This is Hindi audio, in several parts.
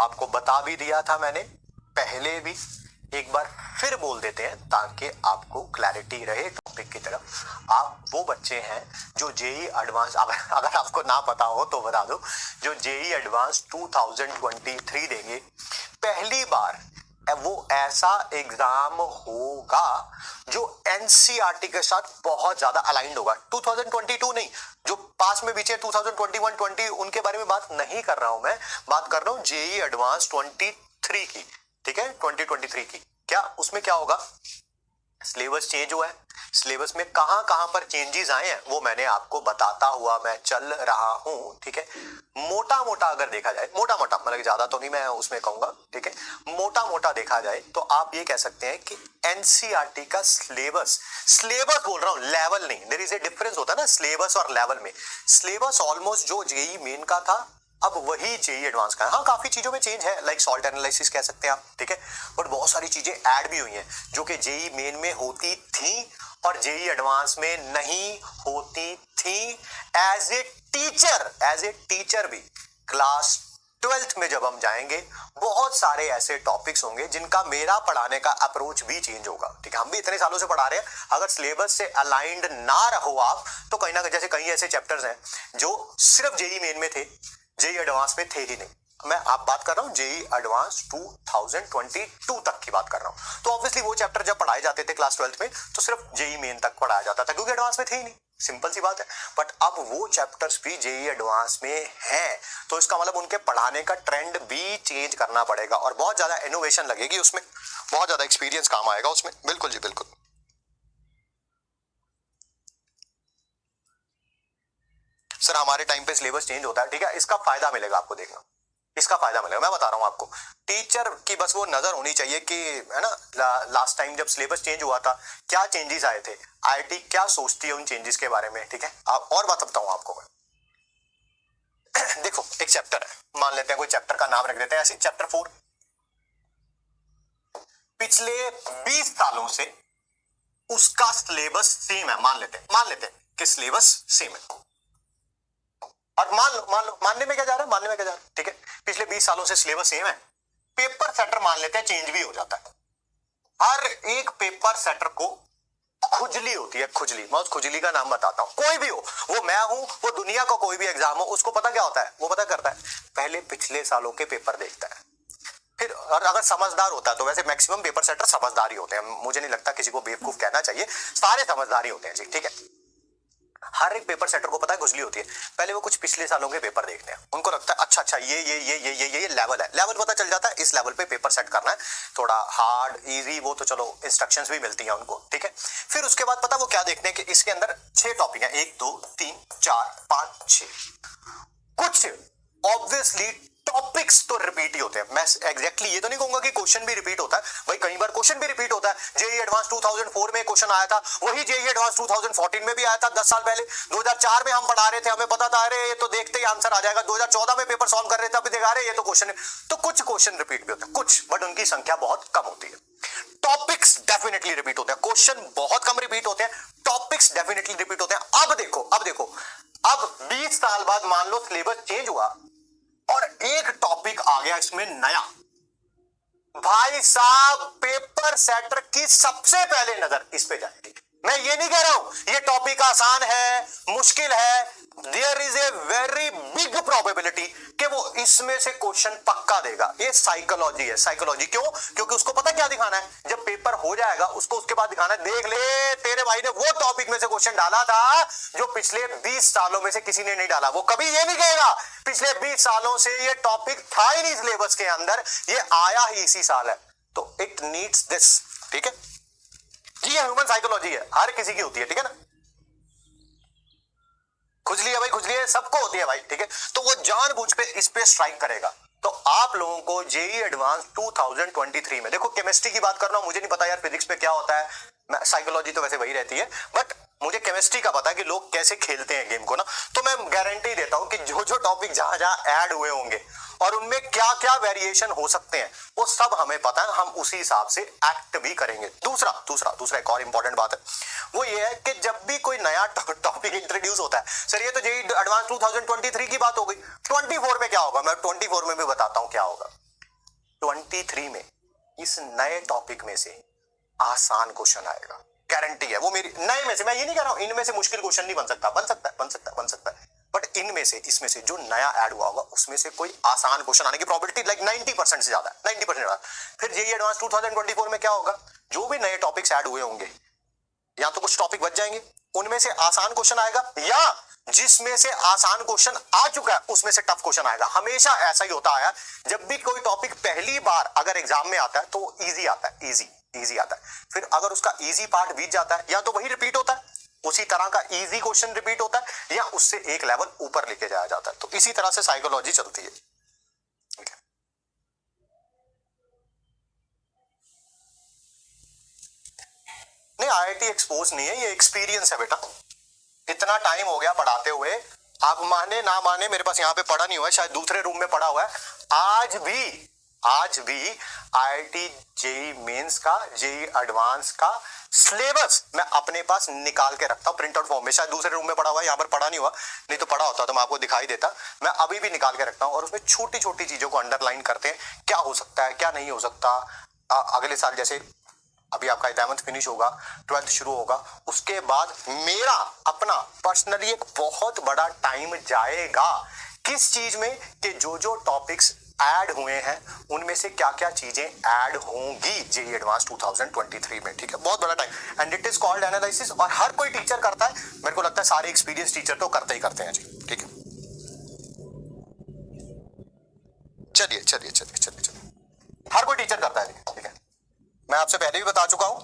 आपको बता भी दिया था मैंने पहले भी, एक बार फिर बोल देते हैं ताकि आपको क्लैरिटी रहे टॉपिक की तरफ। आप वो बच्चे हैं जो जेई एडवांस, अगर आपको ना पता हो तो बता दो, जो जेई एडवांस 2023 देंगे, पहली बार वो ऐसा एग्जाम होगा जो एनसीईआरटी के साथ बहुत ज्यादा अलाइंड होगा। 2022 नहीं, जो पास में बीचे 2021, 20 उनके बारे में बात नहीं कर रहा हूं मैं, बात कर रहा हूं जेई एडवांस 23 की, ठीक है, 2023 की। क्या उसमें क्या होगा, सिलेबस चेंज हुआ है, सिलेबस में कहां कहां पर चेंजेस आए हैं वो मैंने आपको बताता हुआ मैं चल रहा हूं, ठीक है। मोटा मोटा अगर देखा जाए, मोटा मोटा मतलब ज्यादा तो नहीं मैं उसमें कहूंगा, ठीक है, मोटा मोटा देखा जाए तो आप ये कह सकते हैं कि एनसीईआरटी का सिलेबस, सिलेबस बोल रहा हूं, लेवल नहीं, देयर इज ए डिफरेंस होता है ना सिलेबस और लेवल में। सिलेबस ऑलमोस्ट जो जेई मेन का था अब वही जेई एडवांस का है। हाँ, काफी चीजों में चेंज है, लाइक सॉल्ट एनालिसिस कह सकते हैं आप, ठीक है, बट बहुत सारी चीजें ऐड भी हुई हैं जो कि जेई मेन में होती थी और जेई एडवांस में नहीं होती थी। एज ए टीचर भी क्लास 12th में जब हम जाएंगे बहुत सारे ऐसे टॉपिक्स होंगे जिनका मेरा पढ़ाने का अप्रोच भी चेंज होगा, ठीक है। हम भी इतने सालों से पढ़ा रहे हैं, अगर सिलेबस से अलाइंड ना रहो आप तो कहीं ना कहीं, जैसे कई ऐसे चैप्टर्स हैं जो सिर्फ जेई मेन में थे, जेई एडवांस में थे ही नहीं। मैं आप बात कर रहा हूं जेई एडवांस 2022 तक की बात कर रहा हूं, तो ऑब्वियसली वो चैप्टर जब पढ़ाए जाते थे क्लास 12th में तो सिर्फ जेई मेन तक पढ़ाया जाता था क्योंकि एडवांस में थे ही नहीं, सिंपल सी बात है। बट अब वो चैप्टर्स भी जेई एडवांस में हैं, तो इसका मतलब उनके पढ़ाने का ट्रेंड भी चेंज करना पड़ेगा और बहुत ज्यादा इनोवेशन लगेगी उसमें, बहुत ज्यादा एक्सपीरियंस काम आएगा उसमें। बिल्कुल जी बिल्कुल। सर हमारे टाइम पे सिलेबस चेंज होता है, ठीक है, इसका फायदा मिलेगा आपको, देखना इसका फायदा मिलेगा, मैं बता रहा हूं आपको। टीचर की बस वो नजर होनी चाहिए कि, है ना, लास्ट टाइम जब सिलेबस चेंज हुआ था क्या चेंजेस आए थे, आईआईटी क्या सोचती है उन चेंजेस के बारे में, ठीक है। और बात बताऊं आपको मैं, देखो एक चैप्टर है, मान लेते हैं कोई चैप्टर का नाम रख देते हैं ऐसे, चैप्टर 4, पिछले 20 सालों से उसका सिलेबस सेम है, मान लेते हैं कि सिलेबस सेम है, और मान लो मानने में क्या जा रहा है, ठीक है, पिछले 20 सालों से सिलेबस सेम है, पेपर सेटर मान लेते हैं चेंज भी हो जाता है। हर एक पेपर सेटर को खुजली होती है, खुजली, मैं उस खुजली का नाम बताता हूं, कोई भी हो, वो मैं हूं, वो दुनिया का कोई भी एग्जाम हो, उसको पता क्या होता है, वो पता करता है पहले पिछले सालों के पेपर देखता है, फिर और अगर समझदार होता है तो, वैसे मैक्सिमम पेपर सेटर समझदार ही होते हैं, मुझे नहीं लगता किसी को बेवकूफ कहना चाहिए, सारे समझदार ही होते हैं जी, ठीक है। हर एक पेपर सेटर को पता है खुजली होती है, पहले वो कुछ पिछले सालों के पेपर देखते हैं, उनको लगता है अच्छा ये लेवल है, लेवल पता चल जाता है, इस लेवल पे पेपर सेट करना है, थोड़ा हार्ड इजी वो तो चलो इंस्ट्रक्शंस भी मिलती हैं उनको, ठीक है। फिर उसके बाद पता वो क्या देखते हैं कि इसके अंदर 6 टॉपिक हैं, 1 2 3 4 5 6, कुछ ऑब्वियसली टॉपिक्स तो रिपीट ही होते हैं, मैं एग्जैक्टली ये तो नहीं कहूंगा कि क्वेश्चन भी रिपीट होता है, भाई कई बार क्वेश्चन भी रिपीट होता है, जेई एडवांस 2004 में क्वेश्चन आया था, वही जेई एडवांस 2014 में भी आया था, 10 साल पहले 2004 में हम पढ़ा रहे थे, हमें पता था अरे ये तो देखते ही आंसर आ जाएगा, 2014 में पेपर सॉल्व कर रहे थे, अभी देखा रहे ये तो क्वेश्चन है, तो कुछ क्वेश्चन रिपीट भी होते हैं, कुछ, बट उनकी संख्या बहुत कम होती है। टॉपिक्स डेफिनेटली रिपीट होते हैं, क्वेश्चन बहुत कम रिपीट होते हैं, टॉपिक्स डेफिनेटली रिपीट होते हैं। अब देखो अब 20 साल बाद मान लो सिलेबस चेंज हुआ और एक टॉपिक आ गया इसमें नया, भाई साहब पेपर सेटर की सबसे पहले नजर इस पे जाएगी। मैं ये नहीं कह रहा हूं ये टॉपिक आसान है, मुश्किल है, there is a very big probability कि वो इसमें से क्वेश्चन पक्का देगा। ये साइकोलॉजी है, साइकोलॉजी क्यों? क्योंकि उसको पता क्या दिखाना है, जब पेपर हो जाएगा उसको उसके बाद दिखाना है, देख ले तेरे भाई ने वो टॉपिक में से क्वेश्चन डाला था जो पिछले 20 सालों में से किसी ने नहीं डाला। वो कभी ये नहीं कहेगा पिछले 20 सालों से ये टॉपिक था ही नहीं सिलेबस के अंदर, ये आया ही इसी साल है। तो इट नीड्स दिस, ठीक है जी, ये ह्यूमन साइकोलॉजी है, हर किसी की होती है, ठीक है ना। खुजली है भाई, खुजली है, सबको होती है भाई, ठीक है। तो वो जानबूझ पे इस पे स्ट्राइक करेगा। तो आप लोगों को जेई एडवांस 2023 में, देखो केमिस्ट्री की बात कर रहा हूं, मुझे नहीं पता यार फिजिक्स में क्या होता है, साइकोलॉजी तो वैसे वही रहती है, बट मुझे केमिस्ट्री का पता है कि लोग कैसे खेलते हैं गेम को ना, तो मैं गारंटी देता हूं कि जो जो टॉपिक जहां जहां ऐड हुए होंगे और उनमें क्या क्या वेरिएशन हो सकते हैं वो सब हमें पता है, हम उसी हिसाब से एक्ट भी करेंगे। दूसरा एक और इंपॉर्टेंट बात है, वो ये है कि जब भी कोई नया टॉपिक इंट्रोड्यूस होता है, सर ये तो जेई एडवांस 2023 की बात हो गई, 24 में क्या होगा, मैं 24 में भी बताता हूं क्या होगा। 2023 में इस नए टॉपिक में से आसान क्वेश्चन आएगा, गारंटी है। वो मेरी नए में से, मैं ये नहीं कह रहा हूं इनमें से मुश्किल क्वेश्चन नहीं बन सकता, बन सकता है, बट इनमें से, इसमें से जो नया ऐड हुआ होगा उसमें से कोई आसान क्वेश्चन आने की प्रोबेबिलिटी लाइक 90% से ज्यादा है, 90% ज्यादा। फिर जेईई एडवांस 2024 में क्या होगा, जो भी नए टॉपिक्स ऐड हुए होंगे, या तो कुछ टॉपिक बच जाएंगे, उनमें से आसान क्वेश्चन आएगा, या जिसमें से आसान क्वेश्चन आ चुका है उसमें से टफ क्वेश्चन आएगा। हमेशा ऐसा ही होता है, जब भी कोई टॉपिक पहली बार अगर एग्जाम में आता है तो इजी आता है, इजी आता है। फिर अगर उसका इजी पार्ट बीत जाता है, या तो वही रिपीट होता है, उसी तरह का इजी क्वेश्चन रिपीट होता है, या उससे एक लेवल ऊपर लेके जाया जाता है। तो इसी तरह से साइकोलॉजी चलती है। नहीं, आईआईटी एक्सपोज नहीं है, ये एक्सपीरियंस है बेटा। इतना टाइम हो गया पढ़ाते हुए, आप माने ना माने, मेरे पास यहाँ पे पढ़ा नहीं हुआ है, शायद दूसरे रूम में पढ़ा हुआ है। आज भी आईआईटी जेईई मेंस का, जेईई एडवांस का सिलेबस मैं अपने पास निकाल के रखता हूं प्रिंट आउट फॉर्म में। शायद दूसरे रूम में पढ़ा हुआ है, यहाँ पर पढ़ा नहीं हुआ, नहीं तो पढ़ा होता तो मैं आपको दिखाई देता। मैं अभी भी निकाल के रखता हूं, और उसमें छोटी छोटी चीजों को अंडरलाइन करते हैं, क्या हो सकता है, क्या नहीं हो सकता। अगले साल जैसे अभी आपका 11th फिनिश होगा, 12th शुरू होगा, उसके बाद मेरा अपना पर्सनली एक बहुत बड़ा टाइम जाएगा किस चीज में, कि जो जो टॉपिक्स ऐड हुए हैं उनमें से क्या क्या चीजें ऐड होंगी जेईई एडवांस 2023 में। ठीक है, बहुत बड़ा time, and it is called analysis. और हर कोई टीचर करता है, मेरे को लगता है सारे एक्सपीरियंस टीचर तो करते ही करते हैं जी। ठीक है, चलिए, हर कोई टीचर करता है। ठीक है, मैं आपसे पहले भी बता चुका हूं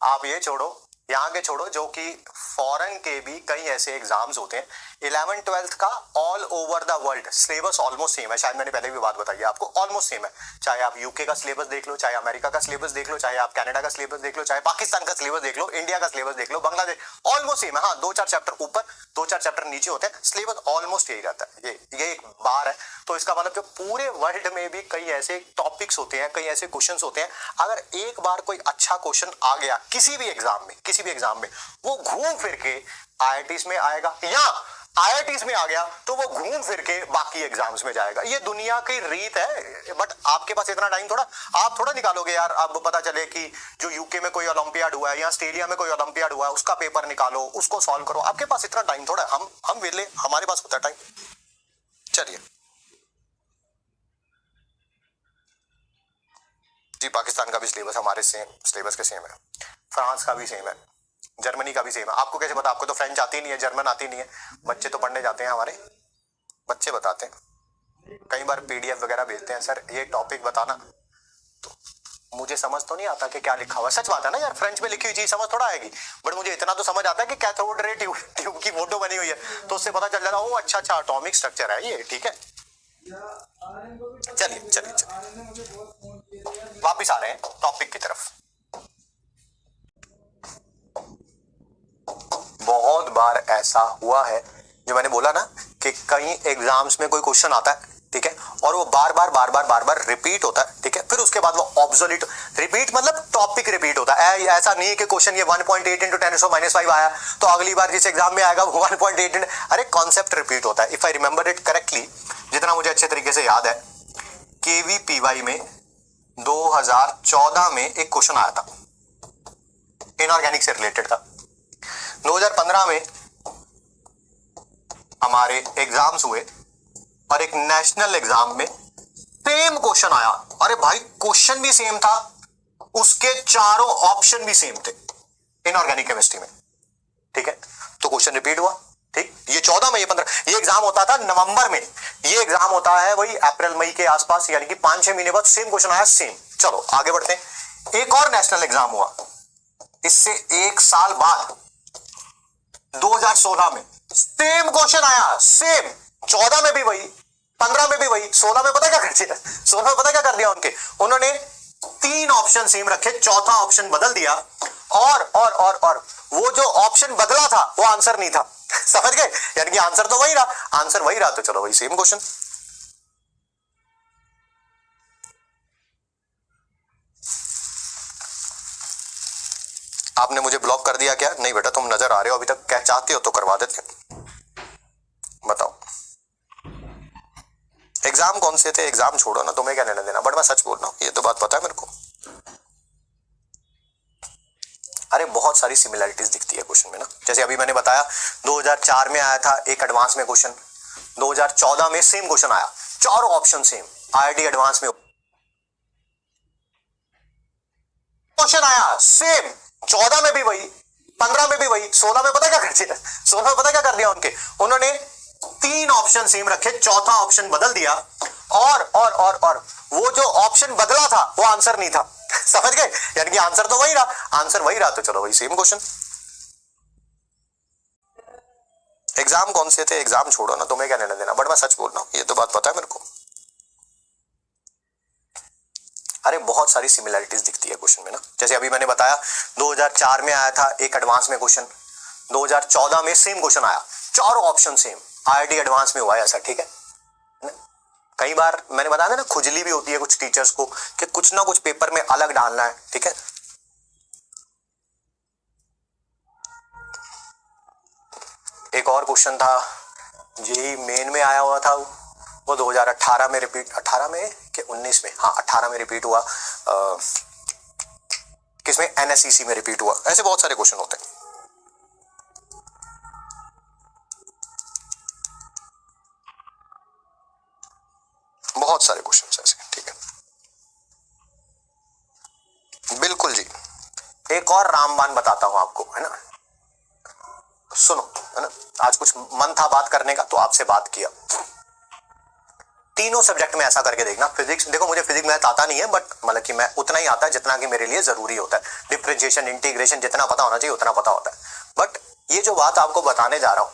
आप ये छोड़ो, यहाँ के छोड़ो, जो कि फॉरेन के भी कई ऐसे एग्जाम्स होते हैं 11th 12th का all over the world syllabus almost same है। शायद मैंने पहले भी बात बताई है आपको, ऑलमोस्ट सेम है। चाहे आप यूके का सिलेबस देख लो, चाहे अमेरिका का सिलेबस देख लो, चाहे आप कनाडा का सिलेबस देख लो, चाहे पाकिस्तान का सिलेबस देख लो, इंडिया का सिलेबस देख लो, बांग्लादेश, ऑलमोस्ट सेम है। हाँ, 2-4 चैप्टर ऊपर, 2-4 चैप्टर नीचे होते हैं, सिलेबस ऑलमोस्ट यही रहता है। ये एक बार है। तो इसका मतलब जो पूरे वर्ल्ड में भी कई ऐसे टॉपिक्स होते हैं, कई ऐसे क्वेश्चंस होते हैं, अगर एक बार कोई अच्छा क्वेश्चन आ गया किसी भी एग्जाम में, वो घूम फिर के आईआईटीज में आएगा, या आईआईटीज में आ गया तो वो घूम फिर के बाकी एग्जाम्स में जाएगा। ये दुनिया की रीत है। बट आपके पास इतना टाइम थोड़ा, आप थोड़ा निकालोगे यार। अब पता चले कि जो यूके में कोई ओलंपियाड हुआ है या ऑस्ट्रेलिया में कोई ओलंपियाड हुआ है, उसका पेपर निकालो, उसको सॉल्व करो। आपके पास इतना टाइम थोड़ा, हम वेले, हमारे पास होता है टाइम। चलिए जी, पाकिस्तान का भी सिलेबस हमारे सिलेबस के सेम है, फ्रांस का भी सेम है, जर्मनी का भी सेम है। आपको कैसे पता? आपको तो फ्रेंच आती नहीं है, जर्मन आती नहीं है। बच्चे तो पढ़ने जाते हैं, हमारे बच्चे बताते हैं, कई बार पीडीएफ वगैरह भेजते हैं, सर ये टॉपिक बताना। तो मुझे समझ तो नहीं आता कि क्या लिखा हुआ। सच बात है ना यार, फ्रेंच में लिखी हुई चीज समझ थोड़ा आएगी, बट मुझे इतना तो समझ आता है कि कैथोड रे ट्यूब की फोटो बनी हुई है, तो उससे पता चल जाता है, ओ अच्छा एटॉमिक स्ट्रक्चर है ये। ठीक है, चलिए वापिस आ रहे हैं टॉपिक की तरफ। बहुत बार ऐसा हुआ है, जो मैंने बोला ना कि कई एग्जाम्स में कोई क्वेश्चन आता है, ठीक है, और वो बार बार रिपीट होता है। ठीक है, फिर उसके बाद वो ऑब्सोल्यूट, रिपीट मतलब टॉपिक रिपीट होता है। ऐसा नहीं है कि क्वेश्चन ये 1.8 × 10⁻⁵ आया तो अगली बार जिस एग्जाम में आएगा वो 1.8। अरे कॉन्सेप्ट रिपीट होता है। If I remember it correctly, जितना मुझे अच्छे तरीके से याद है, केवीपीवाई में 2014 में एक क्वेश्चन आया था, इनऑर्गेनिक से रिलेटेड था। 2015 में हमारे एग्जाम्स हुए और एक नेशनल एग्जाम में सेम क्वेश्चन आया। अरे भाई, क्वेश्चन भी सेम था, उसके चारों ऑप्शन भी सेम थे इनऑर्गेनिक केमिस्ट्री में। ठीक है, तो क्वेश्चन रिपीट हुआ। ठीक, ये 14 में, ये 15, ये एग्जाम होता था नवंबर में, ये एग्जाम होता है वही अप्रैल मई के आसपास, यानी कि 5-6 महीने बाद सेम क्वेश्चन आया, सेम। चलो आगे बढ़ते हैं। एक और नेशनल एग्जाम हुआ इससे 1 साल बाद, 2016 में सेम क्वेश्चन आया, सेम। 14 में भी वही, 15 में भी वही, 16 में पता क्या कर दिया? 16 में पता क्या कर दिया उन्होंने 3 ऑप्शन सेम रखे, चौथा ऑप्शन बदल दिया, और वो जो ऑप्शन बदला था वो आंसर नहीं था। समझ गए? यानी कि आंसर तो वही रहा, तो चलो वही सेम क्वेश्चन। आपने मुझे ब्लॉक कर दिया क्या? नहीं बेटा, तुम नजर आ रहे हो अभी तक। क्या चाहते हो तो करवा देते। बताओ। एग्जाम कौन से थे, एग्जाम छोड़ो ना, तुम्हें क्या लेना देना, बट मैं सच बोल रहा हूँ, ये तो बात पता है मेरे को। अरे बहुत सारी सिमिलैरिटीज दिखती है क्वेश्चन में ना, जैसे अभी मैंने बताया 2004 में आया था एक एडवांस में क्वेश्चन, 2014 में सेम क्वेश्चन आया, चारों ऑप्शन सेम, आईआईटी एडवांस में क्वेश्चन आया सेम, 14 में भी वही, 15 में भी वही, 16 में पता क्या कर दिया, 16 में पता क्या कर दिया उन्होंने 3 ऑप्शन सेम रखे, चौथा ऑप्शन बदल दिया, और वो जो ऑप्शन बदला था वो आंसर नहीं था। समझ गए, यानी कि आंसर तो वही रहा, आंसर वही रहा, तो चलो वही सेम क्वेश्चन। एग्जाम कौन से थे, एग्जाम छोड़ो ना, तुम्हें क्या लेना देना, बट मैं सच बोल रहा हूँ, ये तो बात पता है मेरे को। अरे बहुत सारी सिमिलैरिटीज दिखती है क्वेश्चन में ना, जैसे अभी मैंने बताया 2004 में आया था एक एडवांस में क्वेश्चन, 2014 में सेम क्वेश्चन आया, चारों ऑप्शन सेम, आईआईटी एडवांस में हुआ है ऐसा, ठीक है। कई बार मैंने बताया ना, खुजली भी होती है कुछ टीचर्स को कि कुछ ना कुछ पेपर में अलग डालना है, ठीक है। एक और क्वेश्चन था जेई मेन में आया हुआ था, वो 2018 में रिपीट, 18 में कि 19 में, हाँ 18 में रिपीट हुआ, किसमें, एनएसईसी में रिपीट हुआ। ऐसे बहुत सारे क्वेश्चन होते हैं, बहुत सारे क्वेश्चन ऐसे, ठीक है, बिल्कुल जी। एक और रामबाण बताता हूं आपको, है ना, सुनो, है ना, आज कुछ मन था बात करने का तो आपसे बात किया। तीनों सब्जेक्ट में ऐसा करके देखना, फिजिक्स, देखो मुझे फिजिक्स मैथ आता नहीं है, बट मतलब कि मैं उतना ही आता है जितना कि मेरे लिए जरूरी होता है, डिफरेंशिएशन, इंटीग्रेशन जितना पता होना चाहिए उतना पता होता है। बट ये जो बात आपको बताने जा रहा हूं,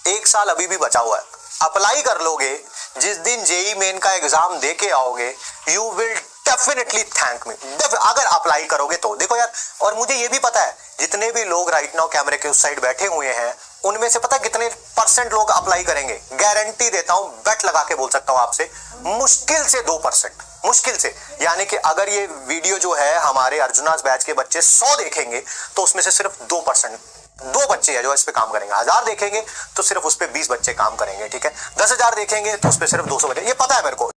1 साल अभी भी बचा हुआ है, अप्लाई कर लोगे, जिस दिन जेई मेन का एग्जाम दे के आओगे, you will definitely thank me, अगर अप्लाई करोगे तो। देखो यार, और मुझे ये भी पता है जितने भी लोग राइट नाउ कैमरे के उस साइड बैठे हुए हैं, उनमें से पता कितने % लोग अप्लाई करेंगे, गारंटी देता हूं, बेट लगा के बोल सकता हूं आपसे, मुश्किल से 2%, मुश्किल से। यानी कि अगर ये वीडियो जो है हमारे अर्जुनास बैच के बच्चे 100 देखेंगे तो उसमें से सिर्फ 2%, 2 बच्चे हैं जो इस पे काम करेंगे। 1000 देखेंगे तो सिर्फ उस पे 20 बच्चे काम करेंगे, ठीक है। 10,000 देखेंगे तो उस पे सिर्फ 200 बच्चे, ये पता है मेरे को।